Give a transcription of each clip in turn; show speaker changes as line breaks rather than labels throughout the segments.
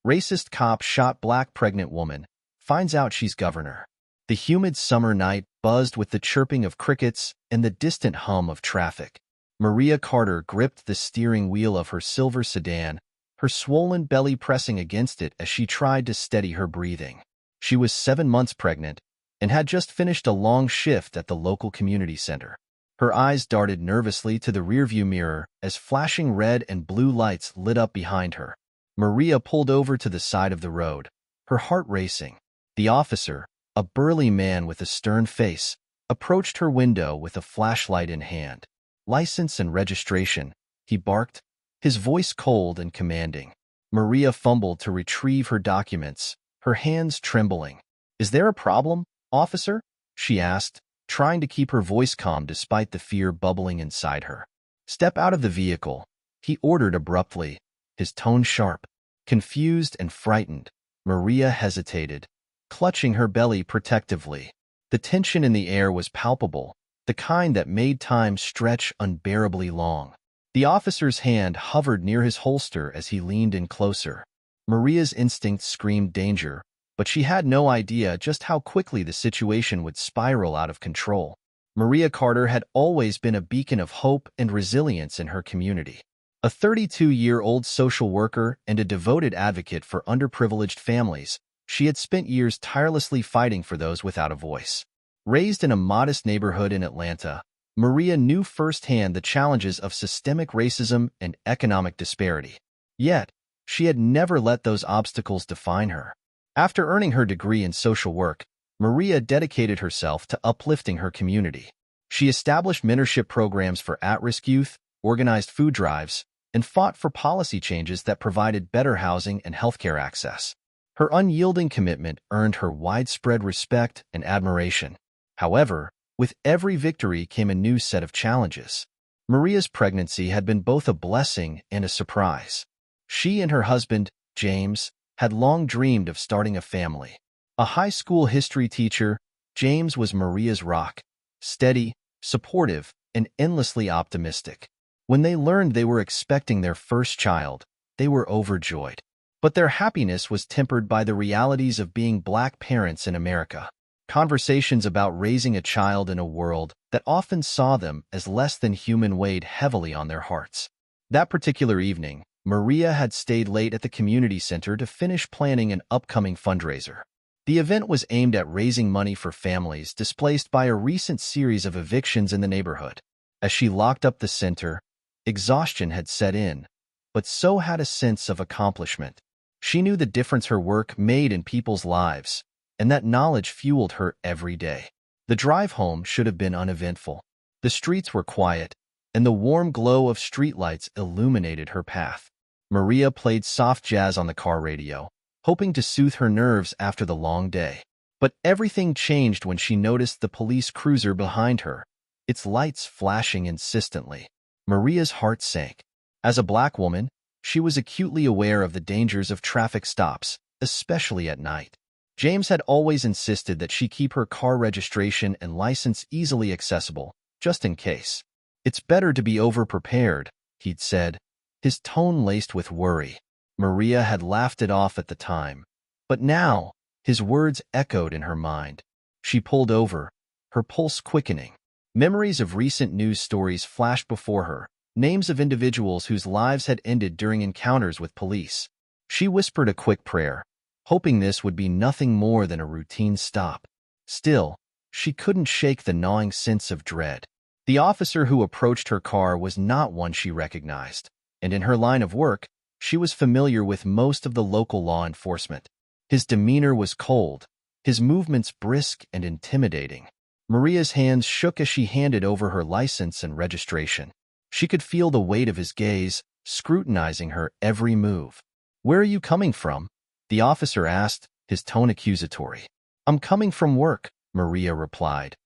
Racist cop shot black pregnant woman, finds out she's governor. The humid summer night buzzed with the chirping of crickets and the distant hum of traffic. Maria Carter gripped the steering wheel of her silver sedan, her swollen belly pressing against it as she tried to steady her breathing. She was 7 months pregnant and had just finished a long shift at the local community center. Her eyes darted nervously to the rearview mirror as flashing red and blue lights lit up behind her. Maria pulled over to the side of the road, her heart racing. The officer, a burly man with a stern face, approached her window with a flashlight in hand. "License and registration," he barked, his voice cold and commanding. Maria fumbled to retrieve her documents, her hands trembling. "Is there a problem, officer?" she asked, trying to keep her voice calm despite the fear bubbling inside her. "Step out of the vehicle," he ordered abruptly, his tone sharp. Confused and frightened, Maria hesitated, clutching her belly protectively. The tension in the air was palpable, the kind that made time stretch unbearably long. The officer's hand hovered near his holster as he leaned in closer. Maria's instincts screamed danger, but she had no idea just how quickly the situation would spiral out of control. Maria Carter had always been a beacon of hope and resilience in her community. A 32-year-old social worker and a devoted advocate for underprivileged families, she had spent years tirelessly fighting for those without a voice. Raised in a modest neighborhood in Atlanta, Maria knew firsthand the challenges of systemic racism and economic disparity. Yet, she had never let those obstacles define her. After earning her degree in social work, Maria dedicated herself to uplifting her community. She established mentorship programs for at-risk youth, organized food drives, and fought for policy changes that provided better housing and healthcare access. Her unyielding commitment earned her widespread respect and admiration. However, with every victory came a new set of challenges. Maria's pregnancy had been both a blessing and a surprise. She and her husband, James, had long dreamed of starting a family. A high school history teacher, James was Maria's rock, steady, supportive, and endlessly optimistic. When they learned they were expecting their first child, they were overjoyed. But their happiness was tempered by the realities of being black parents in America. Conversations about raising a child in a world that often saw them as less than human weighed heavily on their hearts. That particular evening, Maria had stayed late at the community center to finish planning an upcoming fundraiser. The event was aimed at raising money for families displaced by a recent series of evictions in the neighborhood. As she locked up the center, exhaustion had set in, but so had a sense of accomplishment. She knew the difference her work made in people's lives, and that knowledge fueled her every day. The drive home should have been uneventful. The streets were quiet, and the warm glow of streetlights illuminated her path. Maria played soft jazz on the car radio, hoping to soothe her nerves after the long day. But everything changed when she noticed the police cruiser behind her, its lights flashing insistently. Maria's heart sank. As a black woman, she was acutely aware of the dangers of traffic stops, especially at night. James had always insisted that she keep her car registration and license easily accessible, just in case. "It's better to be over-prepared," he'd said, his tone laced with worry. Maria had laughed it off at the time, but now his words echoed in her mind. She pulled over, her pulse quickening. Memories of recent news stories flashed before her, names of individuals whose lives had ended during encounters with police. She whispered a quick prayer, hoping this would be nothing more than a routine stop. Still, she couldn't shake the gnawing sense of dread. The officer who approached her car was not one she recognized, and in her line of work, she was familiar with most of the local law enforcement. His demeanor was cold, his movements brisk and intimidating. Maria's hands shook as she handed over her license and registration. She could feel the weight of his gaze, scrutinizing her every move. "Where are you coming from?" the officer asked, his tone accusatory. "I'm coming from work," Maria replied,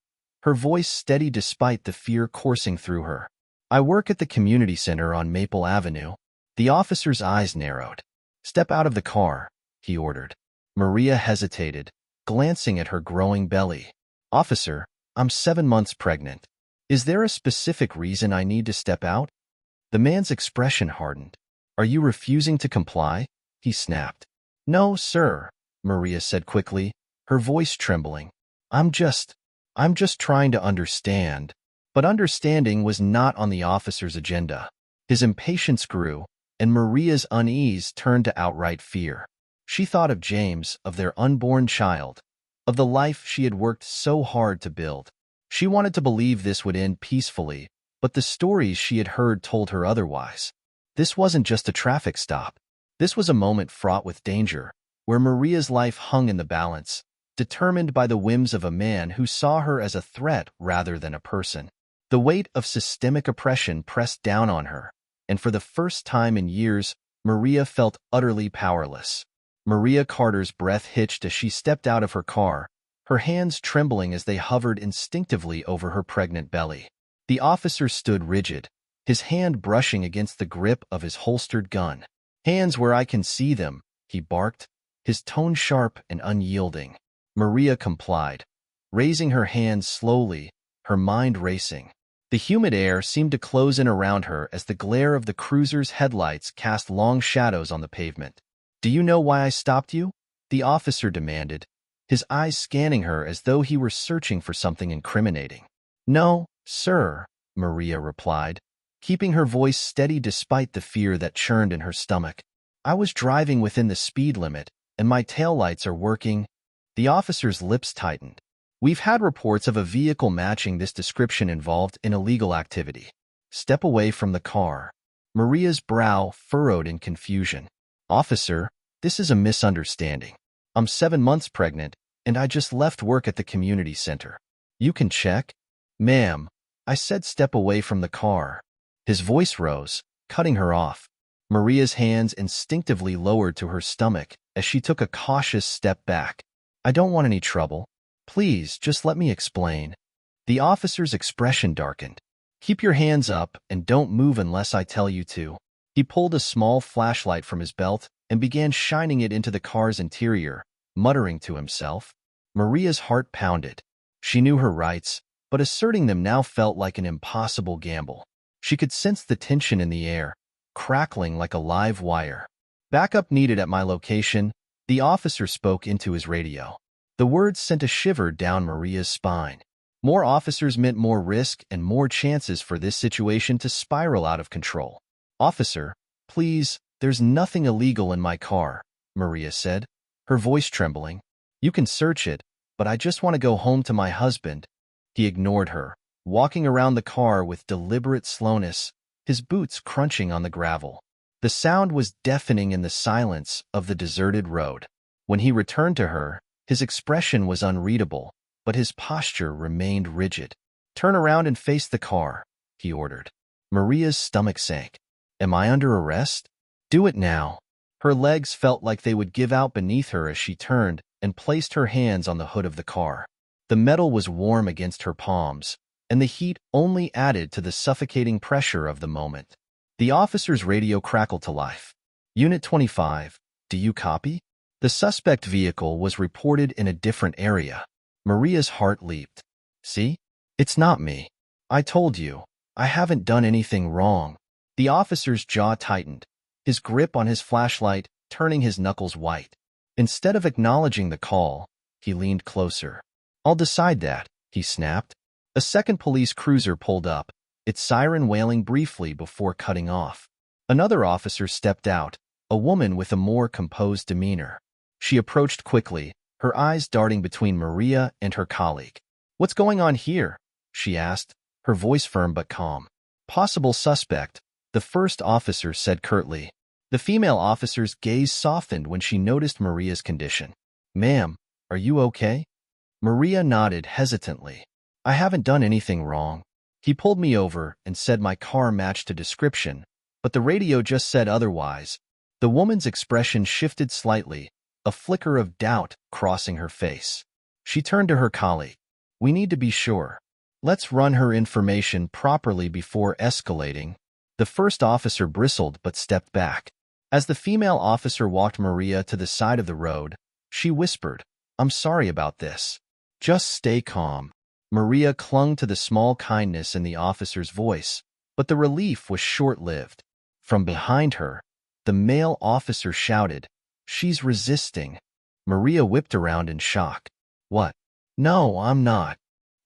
her voice steady despite the fear coursing through her. "I work at the community center on Maple Avenue." The officer's eyes narrowed. "Step out of the car," he ordered. Maria hesitated, glancing at her growing belly. "Officer, I'm 7 months pregnant. Is there a specific reason I need to step out?" The man's expression hardened. "Are you refusing to comply?" he snapped. No, sir, Maria said quickly, her voice trembling. I'm just, I'm just trying to understand. But understanding was not on the officer's agenda. His impatience grew, and Maria's unease turned to outright fear. She thought of James, of their unborn child, of the life she had worked so hard to build. She wanted to believe this would end peacefully, but the stories she had heard told her otherwise. This wasn't just a traffic stop. This was a moment fraught with danger, where Maria's life hung in the balance, determined by the whims of a man who saw her as a threat rather than a person. The weight of systemic oppression pressed down on her, and for the first time in years, Maria felt utterly powerless. Maria Carter's breath hitched as she stepped out of her car, her hands trembling as they hovered instinctively over her pregnant belly. The officer stood rigid, his hand brushing against the grip of his holstered gun. "Hands where I can see them," he barked, his tone sharp and unyielding. Maria complied, raising her hands slowly, her mind racing. The humid air seemed to close in around her as the glare of the cruiser's headlights cast long shadows on the pavement. "Do you know why I stopped you?" the officer demanded, his eyes scanning her as though he were searching for something incriminating. "No, sir," Maria replied, keeping her voice steady despite the fear that churned in her stomach. "I was driving within the speed limit, and my taillights are working." The officer's lips tightened. "We've had reports of a vehicle matching this description involved in illegal activity. Step away from the car." Maria's brow furrowed in confusion. "Officer, this is a misunderstanding. I'm 7 months pregnant, and I just left work at the community center. You can check." "Ma'am, I said step away from the car." His voice rose, cutting her off. Maria's hands instinctively lowered to her stomach as she took a cautious step back. "I don't want any trouble. Please, just let me explain." The officer's expression darkened. "Keep your hands up and don't move unless I tell you to." He pulled a small flashlight from his belt and began shining it into the car's interior, muttering to himself. Maria's heart pounded. She knew her rights, but asserting them now felt like an impossible gamble. She could sense the tension in the air, crackling like a live wire. "Backup needed at my location," the officer spoke into his radio. The words sent a shiver down Maria's spine. More officers meant more risk and more chances for this situation to spiral out of control. "Officer, please, there's nothing illegal in my car," Maria said, her voice trembling. "You can search it, but I just want to go home to my husband." He ignored her, walking around the car with deliberate slowness, his boots crunching on the gravel. The sound was deafening in the silence of the deserted road. When he returned to her, his expression was unreadable, but his posture remained rigid. "Turn around and face the car," he ordered. Maria's stomach sank. "Am I under arrest?" "Do it now." Her legs felt like they would give out beneath her as she turned and placed her hands on the hood of the car. The metal was warm against her palms, and the heat only added to the suffocating pressure of the moment. The officer's radio crackled to life. "Unit 25, do you copy?" The suspect vehicle was reported in a different area. Maria's heart leaped. "See? It's not me. I told you. I haven't done anything wrong." The officer's jaw tightened, his grip on his flashlight turning his knuckles white. Instead of acknowledging the call, he leaned closer. "I'll decide that," he snapped. A second police cruiser pulled up, its siren wailing briefly before cutting off. Another officer stepped out, a woman with a more composed demeanor. She approached quickly, her eyes darting between Maria and her colleague. "What's going on here?" she asked, her voice firm but calm. "Possible suspect," the first officer said curtly. The female officer's gaze softened when she noticed Maria's condition. "Ma'am, are you okay?" Maria nodded hesitantly. "I haven't done anything wrong. He pulled me over and said my car matched a description, but the radio just said otherwise." The woman's expression shifted slightly, a flicker of doubt crossing her face. She turned to her colleague. "We need to be sure. Let's run her information properly before escalating." The first officer bristled but stepped back. As the female officer walked Maria to the side of the road, she whispered, "I'm sorry about this. Just stay calm." Maria clung to the small kindness in the officer's voice, but the relief was short-lived. From behind her, the male officer shouted, She's resisting. Maria whipped around in shock. What? No, I'm not.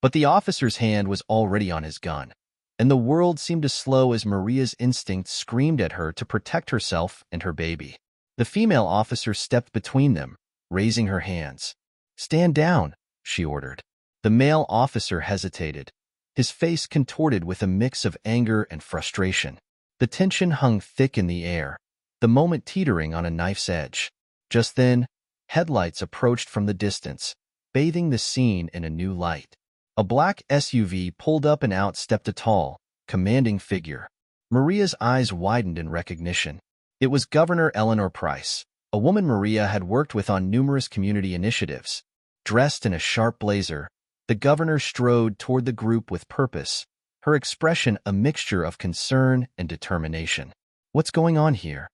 But the officer's hand was already on his gun, and the world seemed to slow as Maria's instinct screamed at her to protect herself and her baby. The female officer stepped between them, raising her hands. Stand down, she ordered. The male officer hesitated, his face contorted with a mix of anger and frustration. The tension hung thick in the air, the moment teetering on a knife's edge. Just then, headlights approached from the distance, bathing the scene in a new light. A black SUV pulled up and out stepped a tall, commanding figure. Maria's eyes widened in recognition. It was Governor Eleanor Price, a woman Maria had worked with on numerous community initiatives. Dressed in a sharp blazer, the governor strode toward the group with purpose, her expression a mixture of concern and determination. What's going on here?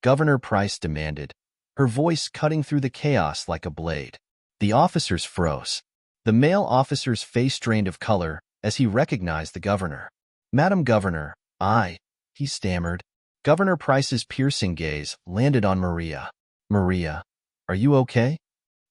Governor Price demanded, her voice cutting through the chaos like a blade. The officers froze. The male officer's face drained of color as he recognized the governor. Madam Governor, he stammered. Governor Price's piercing gaze landed on Maria. Maria, are you okay?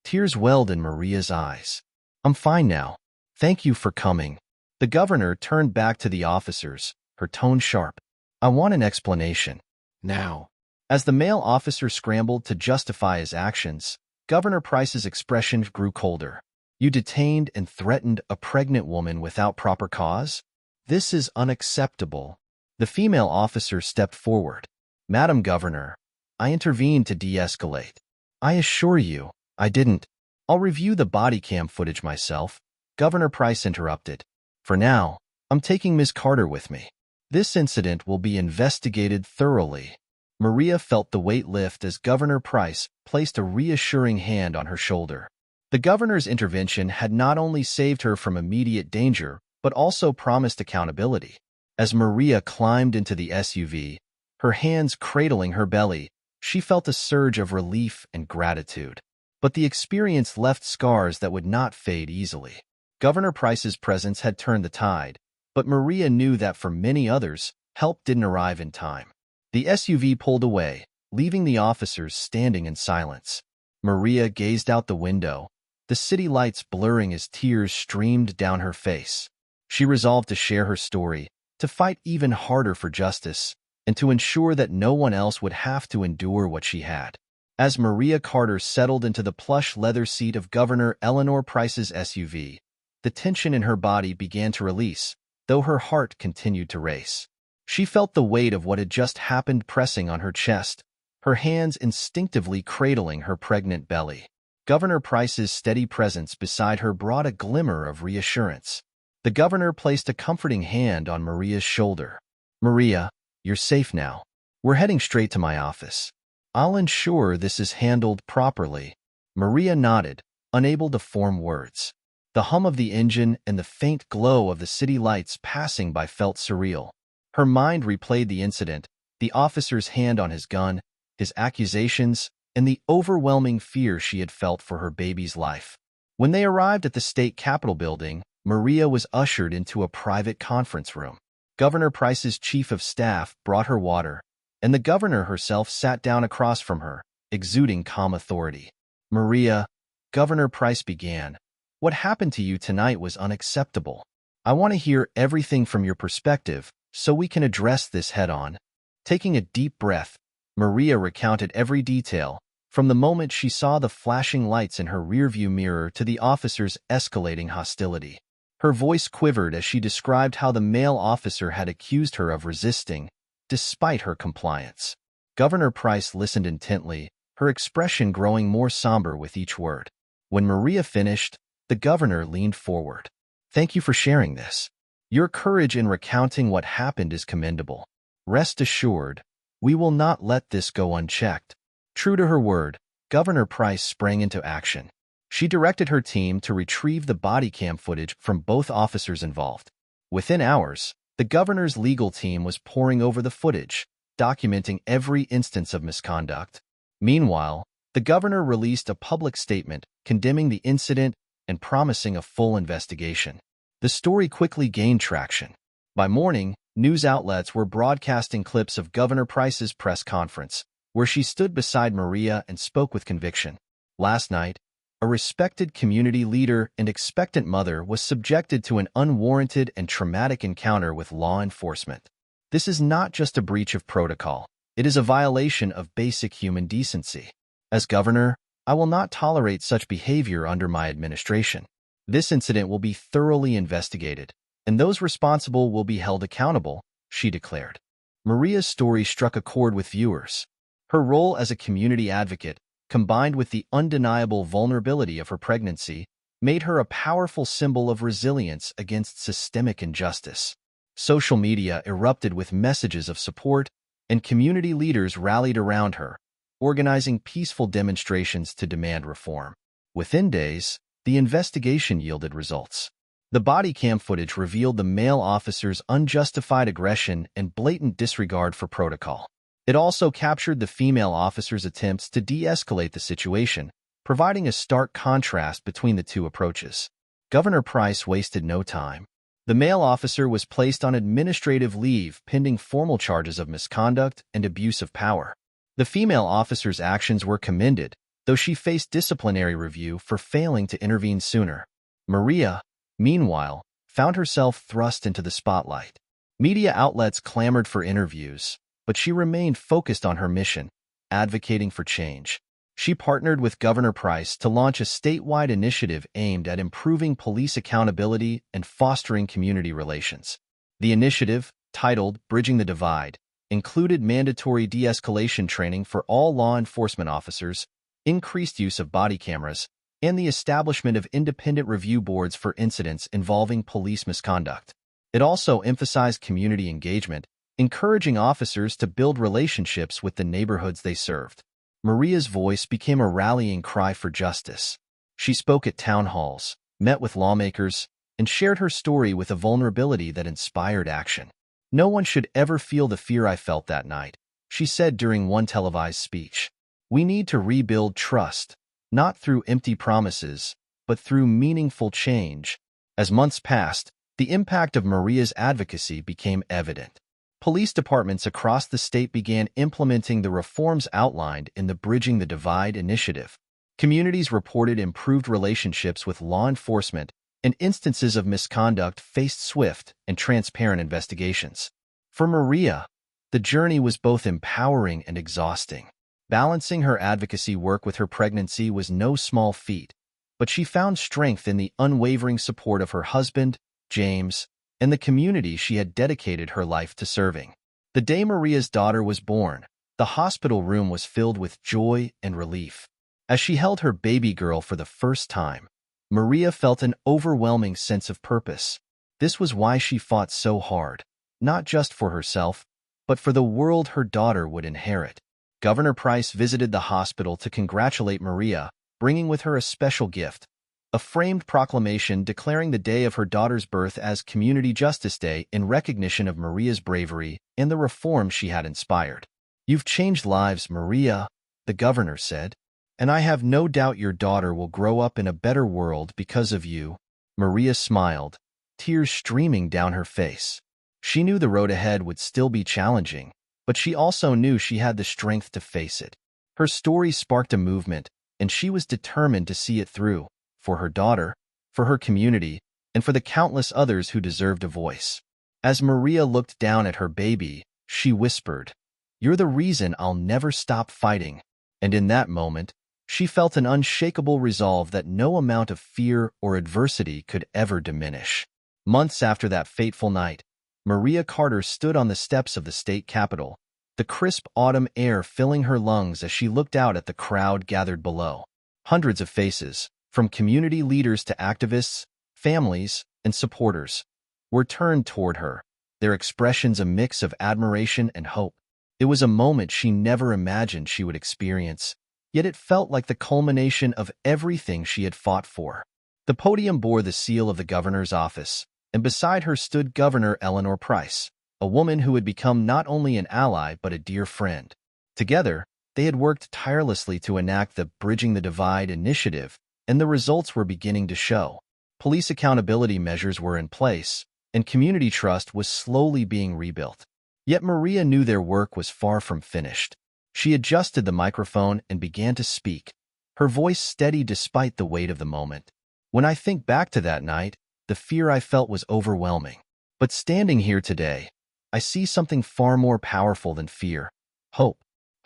Tears welled in Maria's eyes. I'm fine now. Thank you for coming. The governor turned back to the officers, her tone sharp. I want an explanation. Now. As the male officer scrambled to justify his actions, Governor Price's expression grew colder. You detained and threatened a pregnant woman without proper cause? This is unacceptable. The female officer stepped forward. Madam Governor, I intervened to de-escalate. I assure you, I didn't. I'll review the body cam footage myself, Governor Price interrupted. For now, I'm taking Ms. Carter with me. This incident will be investigated thoroughly. Maria felt the weight lift as Governor Price placed a reassuring hand on her shoulder. The governor's intervention had not only saved her from immediate danger, but also promised accountability. As Maria climbed into the SUV, her hands cradling her belly, she felt a surge of relief and gratitude. But the experience left scars that would not fade easily. Governor Price's presence had turned the tide, but Maria knew that for many others, help didn't arrive in time. The SUV pulled away, leaving the officers standing in silence. Maria gazed out the window, the city lights blurring as tears streamed down her face. She resolved to share her story, to fight even harder for justice, and to ensure that no one else would have to endure what she had. As Maria Carter settled into the plush leather seat of Governor Eleanor Price's SUV, the tension in her body began to release, though her heart continued to race. She felt the weight of what had just happened pressing on her chest, her hands instinctively cradling her pregnant belly. Governor Price's steady presence beside her brought a glimmer of reassurance. The governor placed a comforting hand on Maria's shoulder. Maria, you're safe now. We're heading straight to my office. I'll ensure this is handled properly. Maria nodded, unable to form words. The hum of the engine and the faint glow of the city lights passing by felt surreal. Her mind replayed the incident, the officer's hand on his gun, his accusations, and the overwhelming fear she had felt for her baby's life. When they arrived at the state capitol building, Maria was ushered into a private conference room. Governor Price's chief of staff brought her water, and the governor herself sat down across from her, exuding calm authority. Maria, Governor Price began, what happened to you tonight was unacceptable. I want to hear everything from your perspective, so we can address this head-on. Taking a deep breath, Maria recounted every detail, from the moment she saw the flashing lights in her rearview mirror to the officer's escalating hostility. Her voice quivered as she described how the male officer had accused her of resisting, despite her compliance. Governor Price listened intently, her expression growing more somber with each word. When Maria finished, the governor leaned forward. Thank you for sharing this. Your courage in recounting what happened is commendable. Rest assured, we will not let this go unchecked. True to her word, Governor Price sprang into action. She directed her team to retrieve the body cam footage from both officers involved. Within hours, the governor's legal team was poring over the footage, documenting every instance of misconduct. Meanwhile, the governor released a public statement condemning the incident and promising a full investigation. The story quickly gained traction. By morning, news outlets were broadcasting clips of Governor Price's press conference, where she stood beside Maria and spoke with conviction. Last night, a respected community leader and expectant mother was subjected to an unwarranted and traumatic encounter with law enforcement. This is not just a breach of protocol. It is a violation of basic human decency. As governor, I will not tolerate such behavior under my administration. This incident will be thoroughly investigated, and those responsible will be held accountable, she declared. Maria's story struck a chord with viewers. Her role as a community advocate, combined with the undeniable vulnerability of her pregnancy, made her a powerful symbol of resilience against systemic injustice. Social media erupted with messages of support, and community leaders rallied around her, organizing peaceful demonstrations to demand reform. Within days, the investigation yielded results. The body cam footage revealed the male officer's unjustified aggression and blatant disregard for protocol. It also captured the female officer's attempts to de-escalate the situation, providing a stark contrast between the two approaches. Governor Price wasted no time. The male officer was placed on administrative leave pending formal charges of misconduct and abuse of power. The female officer's actions were commended, though she faced disciplinary review for failing to intervene sooner. Maria, meanwhile, found herself thrust into the spotlight. Media outlets clamored for interviews, but she remained focused on her mission, advocating for change. She partnered with Governor Price to launch a statewide initiative aimed at improving police accountability and fostering community relations. The initiative, titled Bridging the Divide, included mandatory de-escalation training for all law enforcement officers, increased use of body cameras, and the establishment of independent review boards for incidents involving police misconduct. It also emphasized community engagement, encouraging officers to build relationships with the neighborhoods they served. Maria's voice became a rallying cry for justice. She spoke at town halls, met with lawmakers, and shared her story with a vulnerability that inspired action. "No one should ever feel the fear I felt that night," she said during one televised speech. "We need to rebuild trust, not through empty promises, but through meaningful change." As months passed, the impact of Maria's advocacy became evident. Police departments across the state began implementing the reforms outlined in the Bridging the Divide initiative. Communities reported improved relationships with law enforcement, and instances of misconduct faced swift and transparent investigations. For Maria, the journey was both empowering and exhausting. Balancing her advocacy work with her pregnancy was no small feat, but she found strength in the unwavering support of her husband, James, and the community she had dedicated her life to serving. The day Maria's daughter was born, the hospital room was filled with joy and relief. As she held her baby girl for the first time, Maria felt an overwhelming sense of purpose. This was why she fought so hard, not just for herself, but for the world her daughter would inherit. Governor Price visited the hospital to congratulate Maria, bringing with her a special gift, a framed proclamation declaring the day of her daughter's birth as Community Justice Day in recognition of Maria's bravery and the reforms she had inspired. "You've changed lives, Maria," the governor said, "and I have no doubt your daughter will grow up in a better world because of you." Maria smiled, tears streaming down her face. She knew the road ahead would still be challenging, but she also knew she had the strength to face it. Her story sparked a movement, and she was determined to see it through, for her daughter, for her community, and for the countless others who deserved a voice. As Maria looked down at her baby, she whispered, "You're the reason I'll never stop fighting." And in that moment, she felt an unshakable resolve that no amount of fear or adversity could ever diminish. Months after that fateful night, Maria Carter stood on the steps of the state capitol, the crisp autumn air filling her lungs as she looked out at the crowd gathered below. Hundreds of faces, from community leaders to activists, families, and supporters, were turned toward her, their expressions a mix of admiration and hope. It was a moment she never imagined she would experience, yet it felt like the culmination of everything she had fought for. The podium bore the seal of the governor's office, and beside her stood Governor Eleanor Price, a woman who had become not only an ally but a dear friend. Together, they had worked tirelessly to enact the Bridging the Divide initiative, and the results were beginning to show. Police accountability measures were in place, and community trust was slowly being rebuilt. Yet Maria knew their work was far from finished. She adjusted the microphone and began to speak, her voice steady despite the weight of the moment. When I think back to that night, the fear I felt was overwhelming. But standing here today, I see something far more powerful than fear. Hope.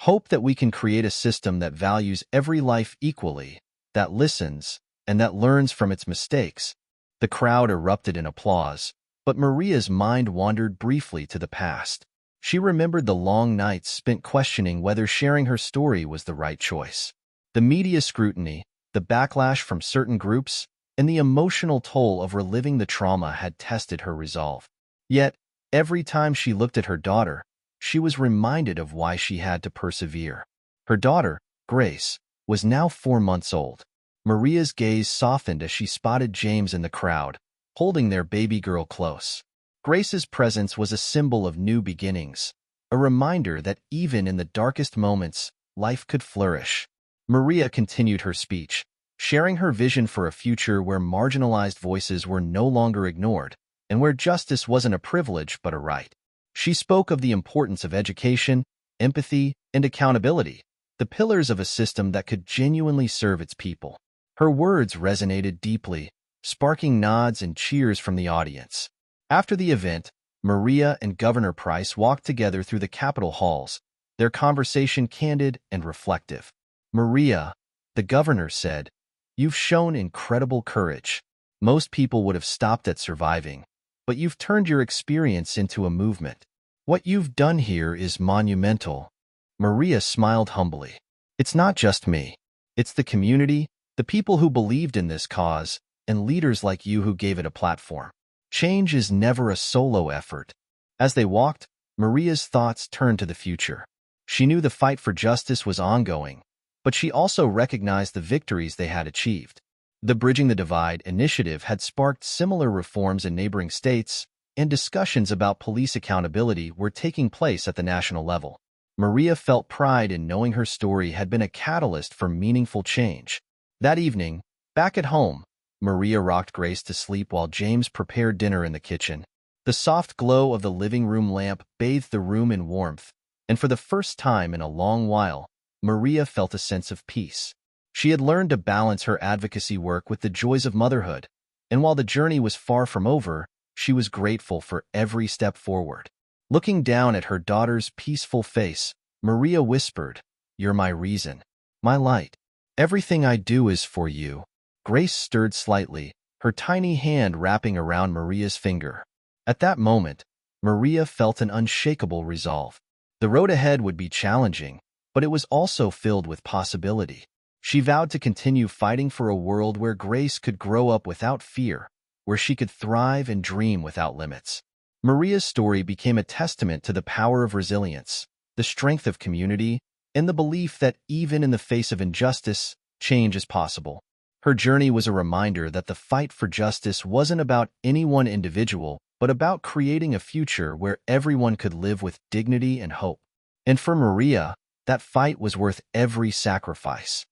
Hope that we can create a system that values every life equally, that listens, and that learns from its mistakes. The crowd erupted in applause, but Maria's mind wandered briefly to the past. She remembered the long nights spent questioning whether sharing her story was the right choice. The media scrutiny, the backlash from certain groups, and the emotional toll of reliving the trauma had tested her resolve. Yet, every time she looked at her daughter, she was reminded of why she had to persevere. Her daughter, Grace, was now 4 months old. Maria's gaze softened as she spotted James in the crowd, holding their baby girl close. Grace's presence was a symbol of new beginnings, a reminder that even in the darkest moments, life could flourish. Maria continued her speech, sharing her vision for a future where marginalized voices were no longer ignored, and where justice wasn't a privilege but a right. She spoke of the importance of education, empathy, and accountability, the pillars of a system that could genuinely serve its people. Her words resonated deeply, sparking nods and cheers from the audience. After the event, Maria and Governor Price walked together through the Capitol halls, their conversation candid and reflective. "Maria," the governor said, "you've shown incredible courage. Most people would have stopped at surviving, but you've turned your experience into a movement. What you've done here is monumental." Maria smiled humbly. "It's not just me. It's the community, the people who believed in this cause, and leaders like you who gave it a platform. Change is never a solo effort." As they walked, Maria's thoughts turned to the future. She knew the fight for justice was ongoing, but she also recognized the victories they had achieved. The Bridging the Divide initiative had sparked similar reforms in neighboring states, and discussions about police accountability were taking place at the national level. Maria felt pride in knowing her story had been a catalyst for meaningful change. That evening, back at home, Maria rocked Grace to sleep while James prepared dinner in the kitchen. The soft glow of the living room lamp bathed the room in warmth, and for the first time in a long while, Maria felt a sense of peace. She had learned to balance her advocacy work with the joys of motherhood, and while the journey was far from over, she was grateful for every step forward. Looking down at her daughter's peaceful face, Maria whispered, "You're my reason, my light. Everything I do is for you." Grace stirred slightly, her tiny hand wrapping around Maria's finger. At that moment, Maria felt an unshakable resolve. The road ahead would be challenging, but it was also filled with possibility. She vowed to continue fighting for a world where Grace could grow up without fear, where she could thrive and dream without limits. Maria's story became a testament to the power of resilience, the strength of community, and the belief that even in the face of injustice, change is possible. Her journey was a reminder that the fight for justice wasn't about any one individual, but about creating a future where everyone could live with dignity and hope. And for Maria, that fight was worth every sacrifice.